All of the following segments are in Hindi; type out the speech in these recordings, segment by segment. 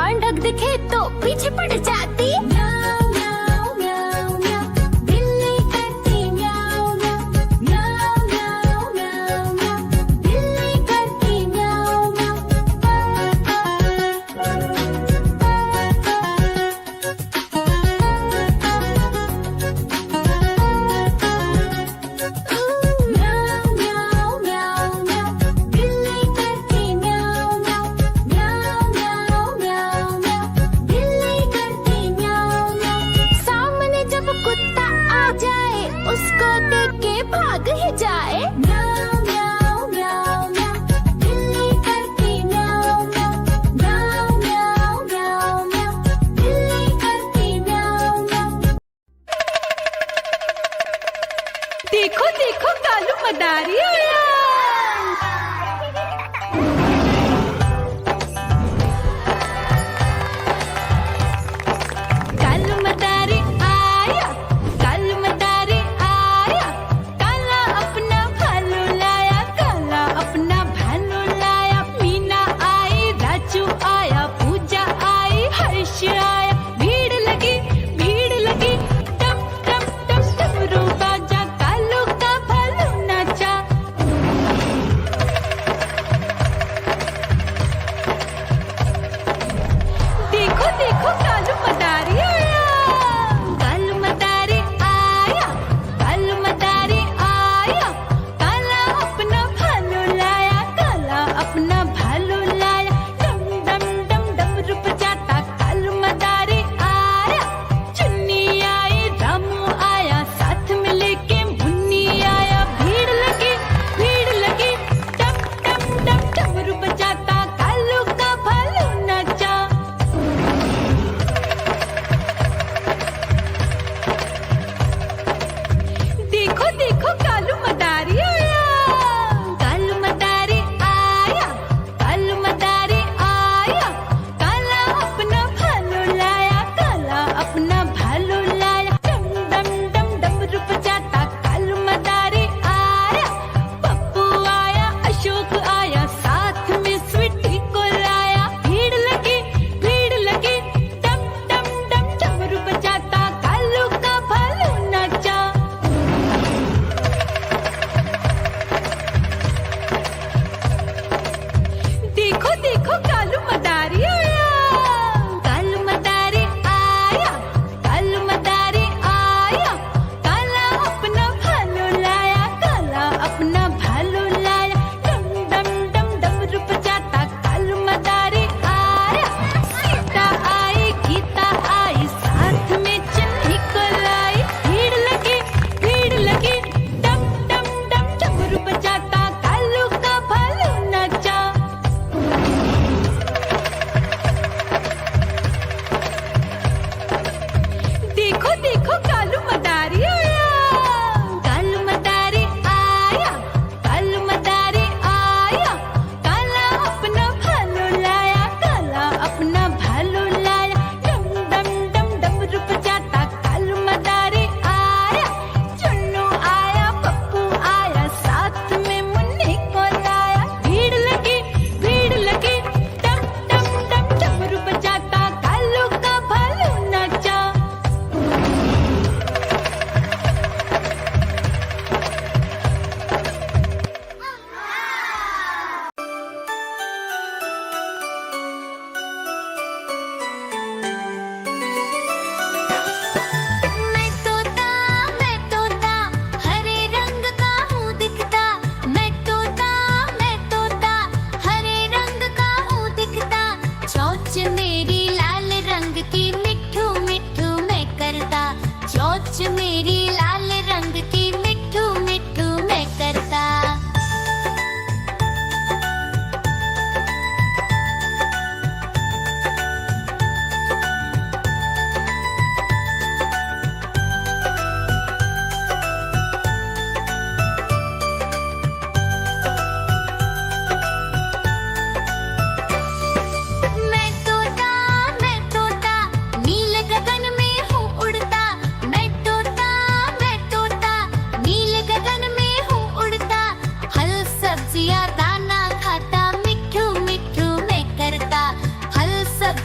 पांडक दिखे तो पीछे पड़ जाती। म्याऊ म्याऊ म्याऊ म्याऊ, बिल्ली करती म्याऊ म्याऊ। म्याऊ म्याऊ म्याऊ म्याऊ, बिल्ली करती म्याऊ म्याऊ। म्याऊ म्याऊ म्याऊ म्याऊ, बिल्ली करती म्याऊ म्याऊ। म्याऊ म्याऊ म्याऊ म्याऊ, बिल्ली करती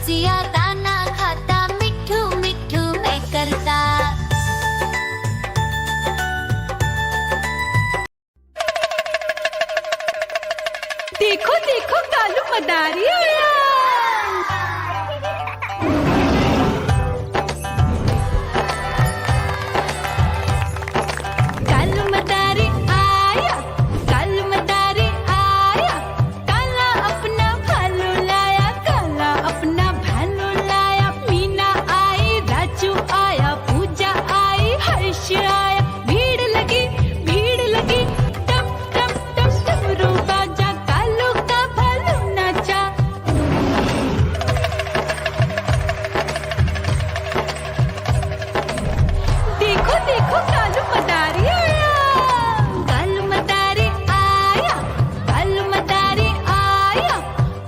सब्जियां दाना खाता, मिट्ठू मिट्ठू मैं करता। देखो देखो कालू मदारी आया। कालू मदारी आया, कालू मदारी आया, काला अपना भालू लाया, काला अपना भालू लाया। मीना आई, राजू आया, पूजा आई, हर्ष आया। भीड़ लगी टप टप टप डमरू बाजा, कालू का भालू नाचा। देखो देखो कालू मदारी आया, कालू मदारी आया, कालू मदारी आया,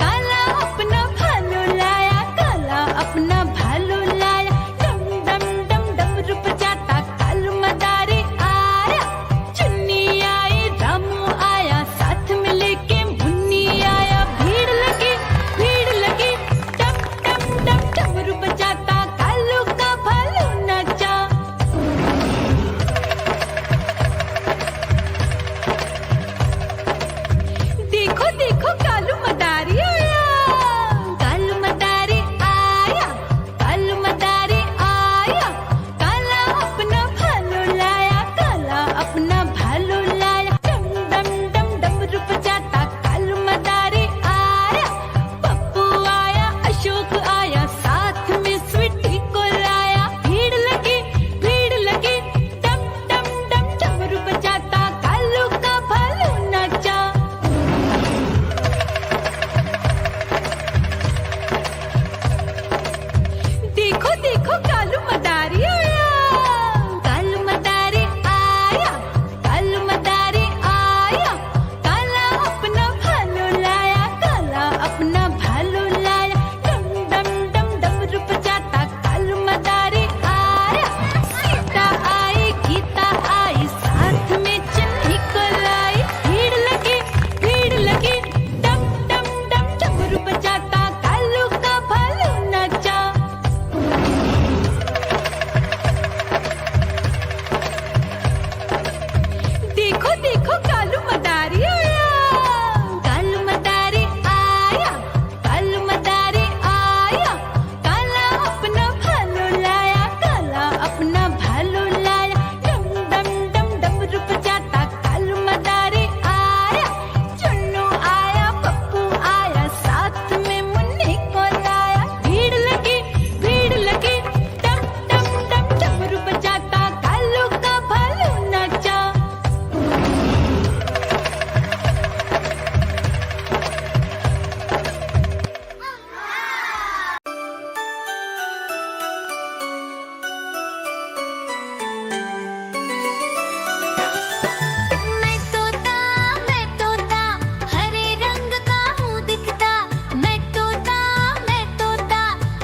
काला अपना भालू लाया, काला अपना भालू लाया। डम डम डम डमरू बजाता कालू मदारी आया। चुन्नी आई, रामू आया, साथ में लेके मुन्नी आया। भीड़ लगी टप टप टप डमरू बजाता कालू का भालू नाचा। देखो देखो कालू मदारी आया, कालू मदारी आया, कालू मदारी आया, काला अपना भालू लाया, काला अपना भालू लाया। डम डम डम डमरू बजाता कालू मदारी आया। पप्पू आया, अशोक आया, साथ में स्वीटी को लाया। भीड़ लगी डम डम डम डमरू बजाता कालू का भालू नाचा। देखो देखो कालू मदारी आया, कालू मदारी आया, कालू मदारी आया, काला अपना भालू लाया, काला अपना भालू लाया। डम डम डम डमरू बजाता कालू मदारी आया। सीता आई, गीता आई, साथ में चन्नी को लाई। भीड़ लगी डम डम डम डमरू बजाता कालू का भालू नाचा। देखो देखो कालू मदारी आया, कालू मदारी आया, कालू मदारी आया, काला अपना भालू लाया, काला अपना भालू लाया। डम डम डम डमरू बजाता कालू मदारी आया। चुन्नू आया, पप्पू आया, साथ में मुन्नी को लाया। भीड़ लगी टप टप टप डमरू बजाता कालू का भालू नाचा। मैं तोता हरे रंग का हूँ दिखता। मैं तोता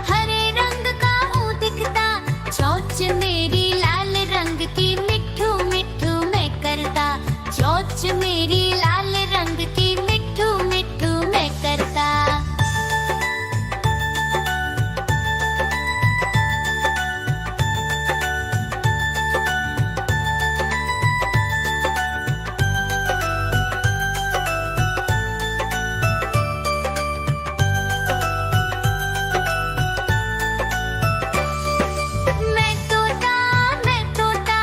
हरे रंग का हूँ दिखता। चोंच मेरी लाल रंग की, मिट्ठू मिट्ठू मैं करता। चोंच मेरी लाल रंग की, मिट्ठू मिट्ठू मैं करता। मैं तोता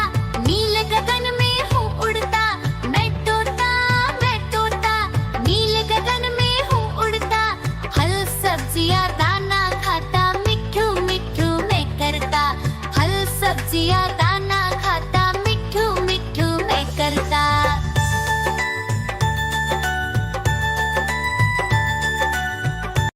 नील गगन में हूँ उड़ता। मैं तोता नील गगन में हूँ उड़ता। फल सब्जियाँ दाना खाता, मिट्ठू मिट्ठू मैं करता। फल सब्जियाँ